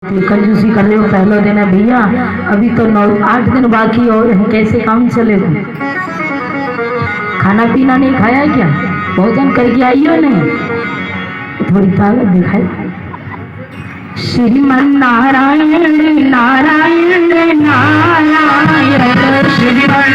कंजूसी कर रहे हो, पहला दिन है भैया, अभी तो 8 दिन बाकी और कैसे काम चलेगा? खाना पीना नहीं खाया क्या? भोजन करके आई हो नहीं? थोड़ी ताकत दिखाई। श्रीमन नारायण नारायण नारायण श्रीमन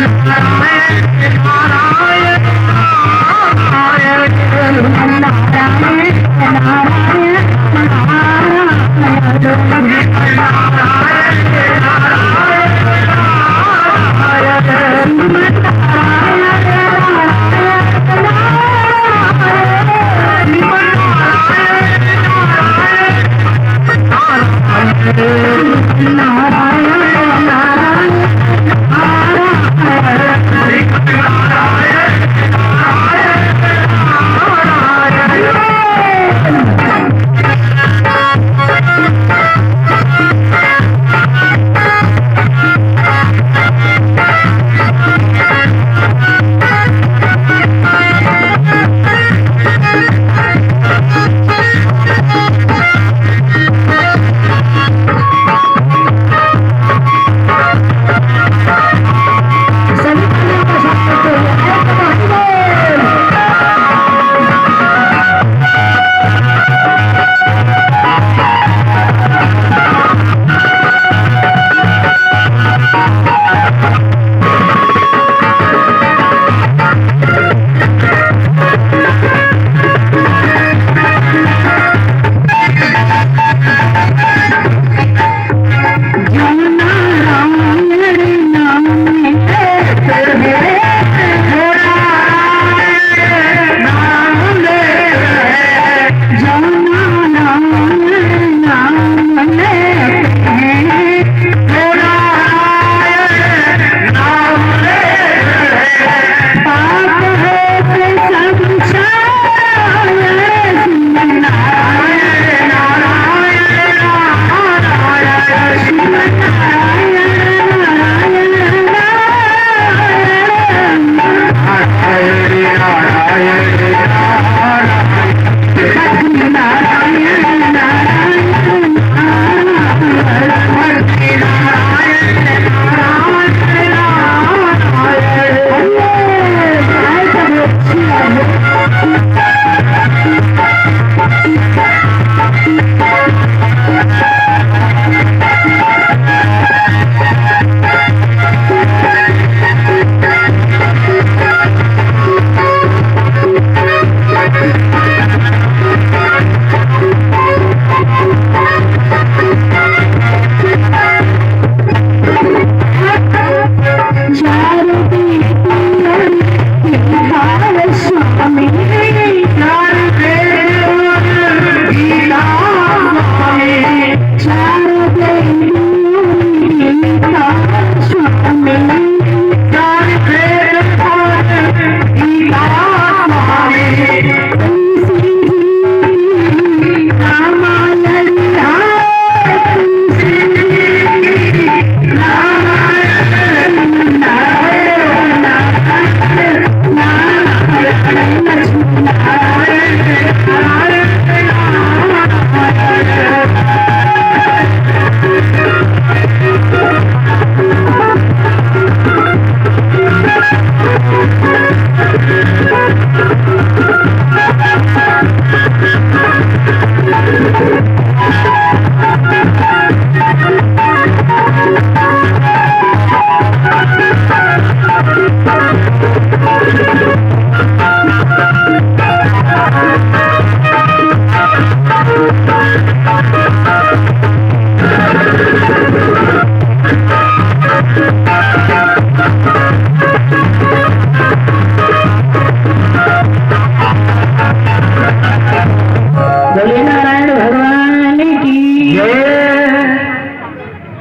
नारायण नारायण नारायण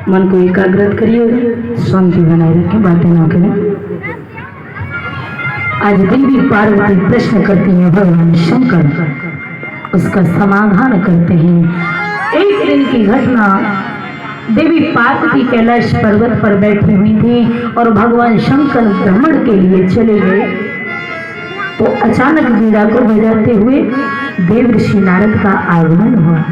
मन को एकाग्रत करिए, शांति बनाए रखें, बातें ना करें। आज देवी पार्वती प्रश्न करती है, भगवान शंकर उसका समाधान करते हैं। एक दिन की घटना, देवी पार्वती कैलाश पर्वत पर बैठी हुई थी और भगवान शंकर भ्रमण के लिए चले गए। तो अचानक वीणा को बजाते हुए देव ऋषि नारद का आगमन हुआ।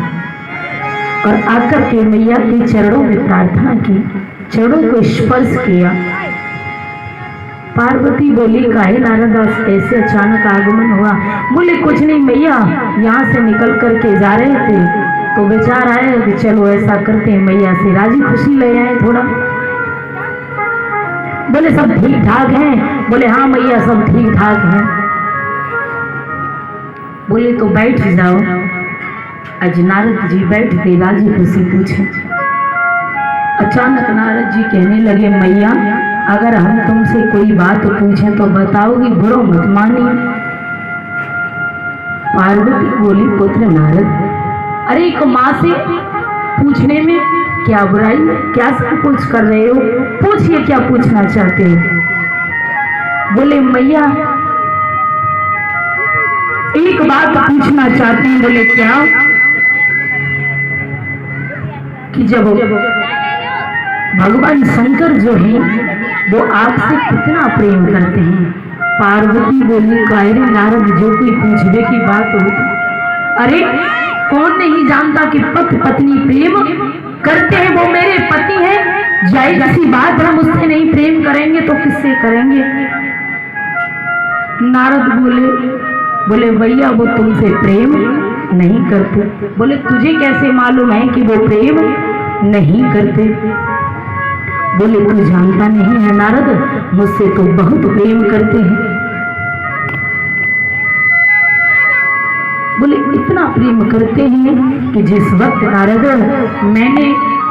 और आकर के मैया के चरणों में प्रार्थना की, चरणों को स्पर्श किया। पार्वती बोली, काहे नारद दास कैसे अचानक आगमन हुआ? बोले कुछ नहीं मैया, यहाँ से निकल करके जा रहे थे तो विचार आया कि चलो ऐसा करते हैं, मैया से राजी खुशी ले आए थोड़ा। बोले सब ठीक ठाक हैं? बोले हाँ मैया सब ठीक ठाक हैं। बोले तो बैठ जाओ। आज नारद जी बैठ के राजी खुशी पूछे। अचानक नारद जी कहने लगे, मैया अगर हम तुमसे कोई बात पूछें तो बताओगी, बुरा मत मानिए। पार्वती बोली, पुत्र नारद, अरे एक माँ से पूछने में क्या बुराई, क्या सब कुछ कर रहे हो, पूछिए क्या पूछना चाहते हो। बोले मैया एक बात पूछना चाहते हैं। बोले क्या? कि जब भगवान शंकर जो है वो आपसे कितना प्रेम करते हैं। पार्वती बोली, काहे नारद जो कोई पूछने की बात होती, अरे कौन नहीं जानता कि पति पत्नी प्रेम करते हैं, वो मेरे पति हैं, जाहिर सी बात हम उससे नहीं प्रेम करेंगे तो किससे करेंगे। नारद बोले भैया वो तुमसे प्रेम नहीं करते। बोले तुझे कैसे मालूम है कि वो प्रेम नहीं करते? बोले तू जानता नहीं है नारद, मुझसे तो बहुत प्रेम करते हैं। बोले इतना प्रेम करते हैं कि जिस वक्त नारद मैंने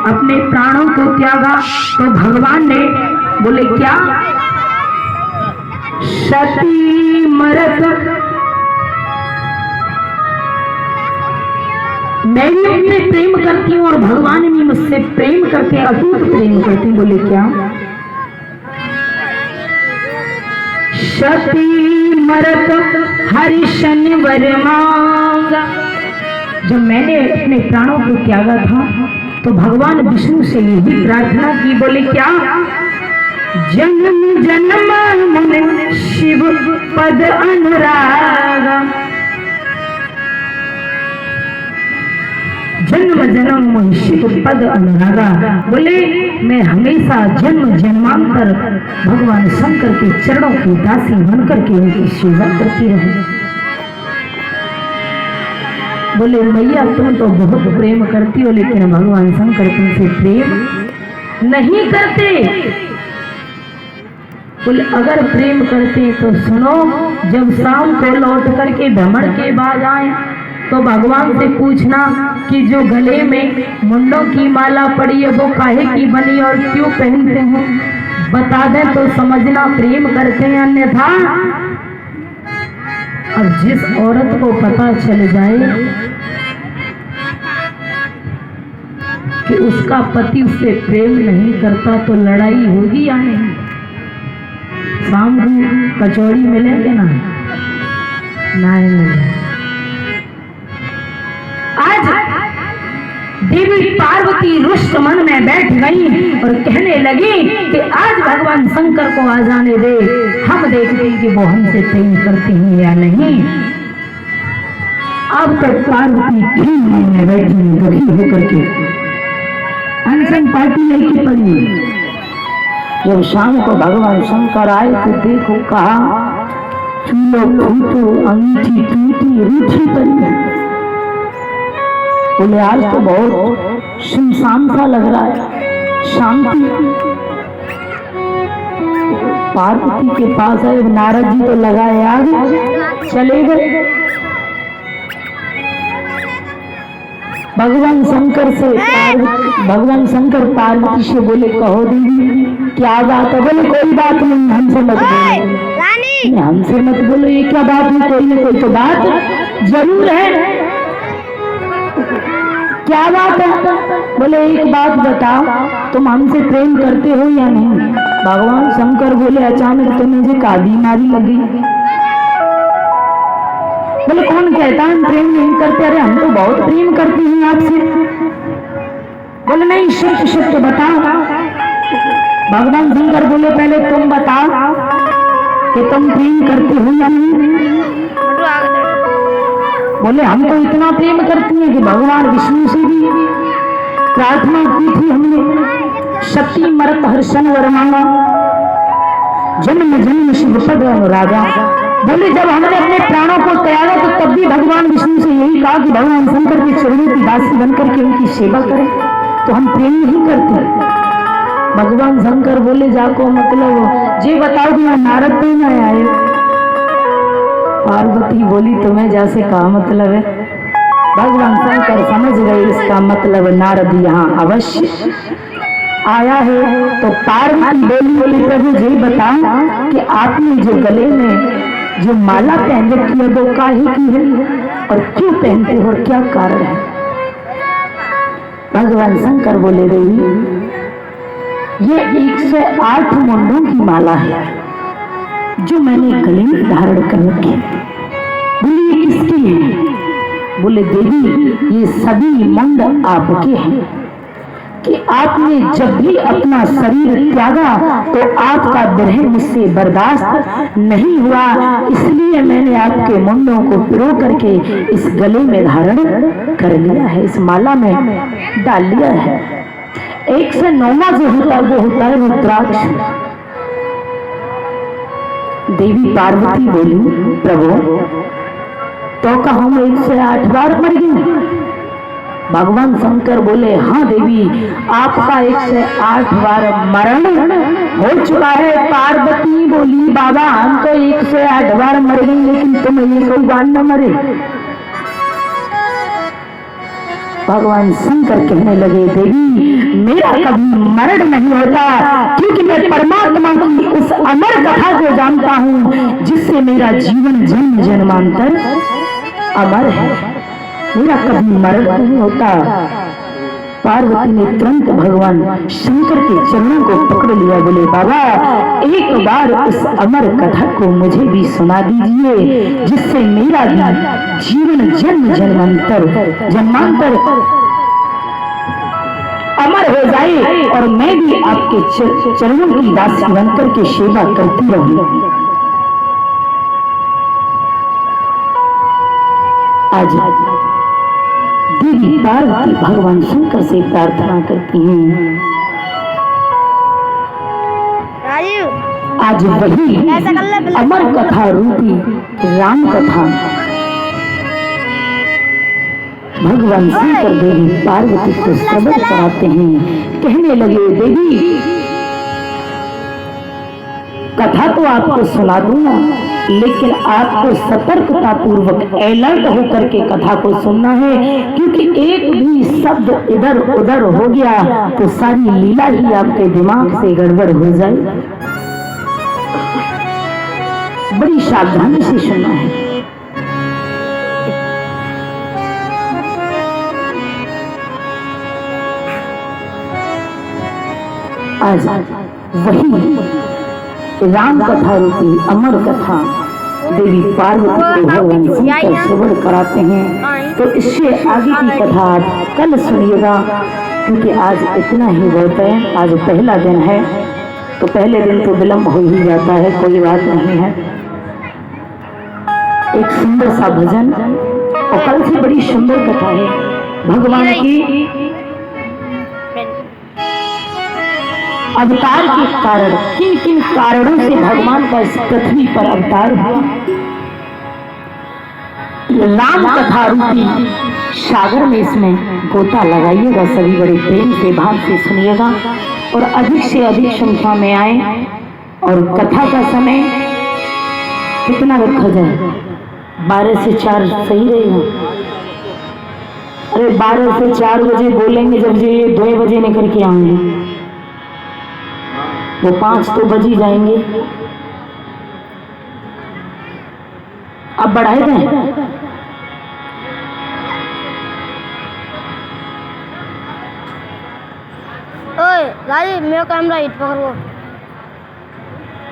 अपने प्राणों को त्यागा तो भगवान ने, बोले क्या? सती मरत, मैं भी उनसे प्रेम करती हूँ और भगवान भी मुझसे प्रेम करते हैं, अटूट प्रेम करते हैं। बोले क्या? सती मरत हरि शनिवर मांगा, जब मैंने अपने प्राणों को त्यागा था तो भगवान विष्णु से यही प्रार्थना की। बोले क्या? जन्म जन्म मन शिव पद अनुरागा, जन्म जन्म शिव पद अनुरागा। बोले मैं हमेशा जन्म जन्मांतर भगवान शंकर के चरणों की दासी बनकर के उनकी सेवा करती रहूं। बोले मैया तुम तो बहुत प्रेम करती हो, लेकिन भगवान शंकर तुमसे प्रेम नहीं करते। बोले अगर प्रेम करते तो सुनो, जब शाम को लौट करके भ्रमण के बाद आए तो भगवान से पूछना कि जो गले में मुंडों की माला पड़ी है वो काहे की बनी और क्यों पहनते हैं, बता दें तो समझना प्रेम करते हैं, अन्यथा। और जिस औरत को पता चल जाए कि उसका पति उससे प्रेम नहीं करता तो लड़ाई होगी या नहीं? शाम को कचौड़ी मिलेंगे ना? नहीं मिलेंगे। आज देवी पार्वती रुष्ट मन में बैठ गई और कहने लगी कि आज भगवान शंकर को आ जाने दे, हम देखते हैं कि वो हमसे प्रेम करते हैं या नहीं। अब तक पार्वती खीन में बैठी दुखी होकर के अनशन पार्टी लेके पड़ी। जब शाम को भगवान शंकर आए तो देखो कहा, चूलो फूटो अंगीठी टूटी रूठी पड़ी। बोले आज तो बहुत सुनसान सा लग रहा है, शांति। पार्वती के पास आए, नारद जी तो लगाए आगे चले गए। भगवान शंकर पार्वती से बोले कहो देवी क्या बात है? बोले कोई बात नहीं, हमसे मत बोलो, हमसे मत बोलो, ये क्या बात है? कोई ना कोई तो बात जरूर है। क्या बात है? बोले एक बात बताओ, तुम हमसे प्रेम करते हो या नहीं? भगवान शंकर बोले अचानक तो मुझे का बीमारी लगी। बोले कौन कहता है हम प्रेम नहीं करते? अरे हम तो बहुत प्रेम करते हैं आपसे। बोले नहीं, सत्य सत्य बताओ। भगवान शंकर बोले पहले तुम बताओ कि तुम प्रेम करते हो या नहीं? बोले हम तो इतना प्रेम करती हैं कि भगवान विष्णु से भी प्रार्थना की थी हमने, शक्ति मरत हर्षण वरमाना, जन्म जन्म शिव पद अनुरागा। बोले जब हमने अपने प्राणों को त्यागा तो तब भी भगवान विष्णु से यही कहा कि भगवान शंकर के चरणों की दासी बनकर के उनकी सेवा करें, तो हम प्रेम नहीं करते। भगवान शंकर बोले जाको मतलब जे बताओ कि नारद तो न आए। पार्वती बोली तुम्हें जैसे कहा मतलब है। भगवान शंकर समझ गए इसका मतलब नारद यहाँ अवश्य आया है। तो पार्वती बोली प्रभु जी बताओ कि आपने जो गले में जो माला पहन रखी है वो काहे की है और क्यों पहनते हो और क्या कारण है। भगवान शंकर बोले रही ये 108 मुंडों की माला है जो मैंने गले में धारण कर रखी है। बोले ये किसकी है। बोले देवी ये सभी मुंड आपके हैं कि आपने जब भी अपना शरीर त्यागा तो आपका विरह मुझसे बर्दाश्त नहीं हुआ, इसलिए मैंने आपके मुंडों को पिरो करके इस गले में धारण कर लिया है, इस माला में डाल लिया है। 109वां जो होता है वो होता है रुद्राक्ष। देवी पार्वती बोली प्रभु तो का हम 108 बार मर गए। भगवान शंकर बोले हाँ देवी आपका 108 बार मरण हो चुका है। पार्वती बोली बाबा हम तो 108 बार मर गए लेकिन तुम एक बार न मरे। भगवान शंकर कहने लगे देवी मेरा कभी मरण नहीं होता क्योंकि मैं परमात्मा की उस अमर कथा को जानता हूँ जिससे मेरा जीवन जन्म जन्मांतर अमर है, मेरा कभी मरण नहीं होता। पार्वती ने तुरंत भगवान शंकर के चरणों को पकड़ लिया। बोले बाबा एक बार उस अमर कथा को मुझे भी सुना दीजिए जिससे मेरा भी जीवन जन्म जन्मांतर अमर हो जाए और मैं भी आपके चरणों की दासी बनकर के सेवा करती रहूं। आज देवी पार्वती भगवान शंकर से प्रार्थना करती हैं। आज वही अमर कथा रूपी राम कथा भगवान शंकर देवी पार्वती को श्रवण कराते हैं। कहने लगे देवी कथा तो आपको सुना दूंगा लेकिन आपको सतर्कता पूर्वक अलर्ट होकर के कथा को सुनना है क्योंकि एक भी शब्द इधर उधर हो गया तो सारी लीला ही आपके दिमाग से गड़बड़ हो जाए। बड़ी सावधानी से सुनना है। आज वही राम कथा रूपी अमर कथा देवी पार्वती को भगवान शंकर श्रवण कराते हैं। तो इससे आगे की कथा आप कल सुनिएगा क्योंकि आज इतना ही बहुत है। आज पहला दिन है तो पहले दिन तो विलम्ब हो ही जाता है, कोई बात नहीं है। एक सुंदर सा भजन और कल से बड़ी सुंदर कथा है भगवान की अवतार के कारण। किन किन कारणों से भगवान का इस पृथ्वी पर अवतार हुआ। राम कथा रूपी सागर में इसमें गोता लगाइएगा, सभी बड़े प्रेम से भाव से सुनिएगा और अधिक से अधिक संख्या में आए। और कथा का समय कितना रखा जाए? 12 से 4 सही रहेगा। अरे 12 से 4 बजे बोलेंगे जब ये 2 बजे निकल के आएंगे वो 5 तो बज ही जाएंगे। अब बढ़ाए गए ओए मेरा कैमरा हिट पकड़ो।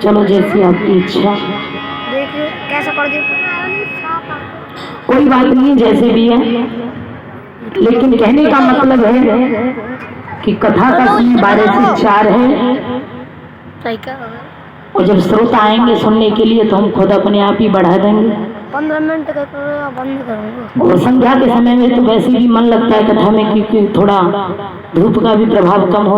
चलो जैसी आपकी इच्छा। देखिए कैसा कर दे। कोई बात नहीं जैसे भी है लेकिन कहने का मतलब है कि कथा का समय 12 से 4 है और जब श्रोता आएंगे सुनने के लिए तो हम खुद अपने आप ही बढ़ा देंगे। 15 मिनट का बंद करूँगा। और संध्या के समय में तो वैसे भी मन लगता है कथा में, क्योंकि थोड़ा धूप का भी प्रभाव कम हो